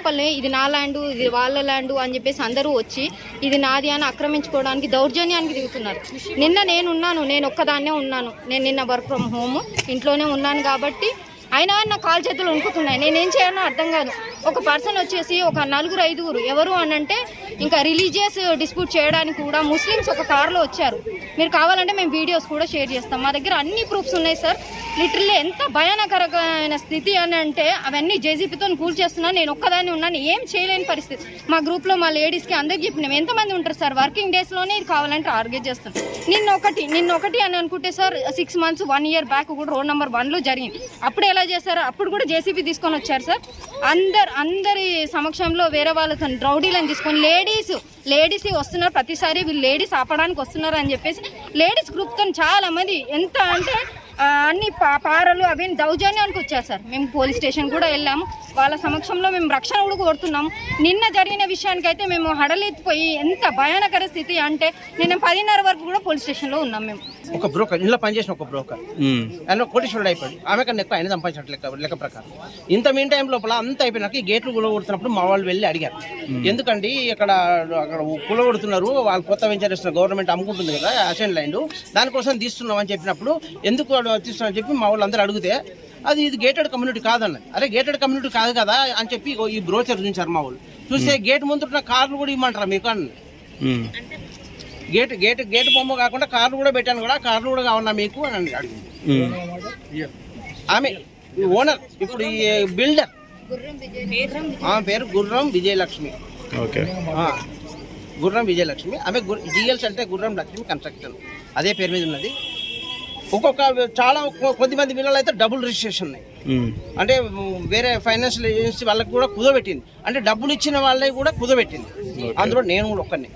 లోపలే ఇది నా ల్యాండు, ఇది వాళ్ళ ల్యాండు అని చెప్పేసి అందరూ వచ్చి ఇది నాది అని ఆక్రమించుకోవడానికి దౌర్జన్యానికి దిగుతున్నారు. నిన్న నేను ఒక్కదాన్నే ఉన్నాను. నేను నిన్న వర్క్ ఫ్రమ్ హోమ్ ఇంట్లోనే ఉన్నాను కాబట్టి అయినా నా కాలు చేతులు వణుకుతున్నాయి. నేనేం చేయాలో అర్థం కాదు. ఒక పర్సన్ వచ్చేసి ఒక 4-5 ఎవరు అని అంటే ఇంకా రిలీజియస్ డిస్ప్యూట్ చేయడానికి కూడా ముస్లిమ్స్ ఒక కార్లో వచ్చారు. మీరు కావాలంటే మేము వీడియోస్ కూడా షేర్ చేస్తాం. మా దగ్గర అన్ని ప్రూఫ్స్ ఉన్నాయి సార్. లిటరల్లీ ఎంత భయానకరమైన స్థితి అని అంటే అవన్నీ జేసీపీతో కూల్ చేస్తున్నాను. నేను ఒక్కదాన్ని ఉన్నాను, ఏం చేయలేని పరిస్థితి. మా గ్రూప్లో మా లేడీస్కి అందరికి చెప్పినాం. ఎంతమంది ఉంటారు సార్ వర్కింగ్ డేస్లోనే ఇది కావాలంటే ఆర్గేజ్ చేస్తాం. నిన్న ఒకటి అని అనుకుంటే సార్ 6 months 1 year బ్యాక్ కూడా రోడ్ నెంబర్ 1లో జరిగింది. అప్పుడు ఎలా చేశారు? అప్పుడు కూడా జేసీపీ తీసుకొని వచ్చారు సార్. అందరి సమక్షంలో వేరే వాళ్ళతో రౌడీలను తీసుకొని లేడీస్ వస్తున్నారు. ప్రతిసారి వీళ్ళు లేడీస్ ఆపడానికి వస్తున్నారు అని చెప్పేసి లేడీస్ గ్రూప్తో చాలా మంది ఎంత అంటే అన్ని పారలు అవి దౌర్జన్యానికి వచ్చారు సార్. మేము పోలీస్ స్టేషన్ కూడా వెళ్ళాము. వాళ్ళ సమక్షంలో మేము రక్షణ కూడా కోరుతున్నాము. నిన్న జరిగిన విషయానికైతే మేము హడలెత్తిపోయి ఎంత భయానకర స్థితి అంటే నిన్న 10:30 వరకు కూడా పోలీస్ స్టేషన్లో ఉన్నాం. మేము ఒక బ్రోకర్ ఇంట్లో పనిచేసిన ఒక బ్రోకర్ ఆయన కోటీశ్వరుడు అయిపోయాడు. ఆమె కన్నా ఎక్కువ ఆయన సంపాదించినట్లు లెక్క ప్రకారం. ఇంత మీన్ టైం లోపల అంతా అయిపోయినాక ఈ గేట్లు కూలగొడుతున్నప్పుడు మా వాళ్ళు వెళ్ళి అడిగారు, ఎందుకండి అక్కడ కూలగొడుతున్నారు, వాళ్ళు కొత్త వెంచర్ ఇస్తున్నారు, గవర్నమెంట్ అమ్ముకుంటుంది కదా అసెంట్ ల్యాండ్, దానికోసం తీస్తున్నాం అని చెప్పినప్పుడు ఎందుకు తీస్తున్నాం అని చెప్పి మా వాళ్ళు అందరూ అడిగితే ఇది గేటెడ్ కమ్యూనిటీ కాదన్నది. అరే గేటెడ్ కమ్యూనిటీ కాదు కదా అని చెప్పి ఈ బ్రోచర్ చూసారు మా వాళ్ళు. చూస్తే గేట్ ముందున్న కార్లు కూడా ఇవ్వమంటారా మీకు అని. గేట్ బొమ్మ కాకుండా కార్లు కూడా పెట్టాను కూడా, కార్లు కూడా కావాలన్నా మీకు అని అడిగింది ఆమె ఓనర్. ఇప్పుడు ఈ బిల్డర్ ఆమె పేరు గుర్రం విజయలక్ష్మి. గుర్రం విజయలక్ష్మి. ఆమె జిఎల్స్ అంటే గుర్రం లక్ష్మి కన్స్ట్రక్షన్ అదే పేరు మీద ఉన్నది. చాలా కొద్దిమంది పిల్లలు అయితే డబుల్ రిజిస్ట్రేషన్ ఉన్నాయి. అంటే వేరే ఫైనాన్షియల్ ఏజెన్సీ వాళ్ళకి కూడా కుదబెట్టింది. అంటే డబ్బులు ఇచ్చిన వాళ్ళకి కూడా కుదబెట్టింది. అందులో నేను కూడా ఒక్కనే.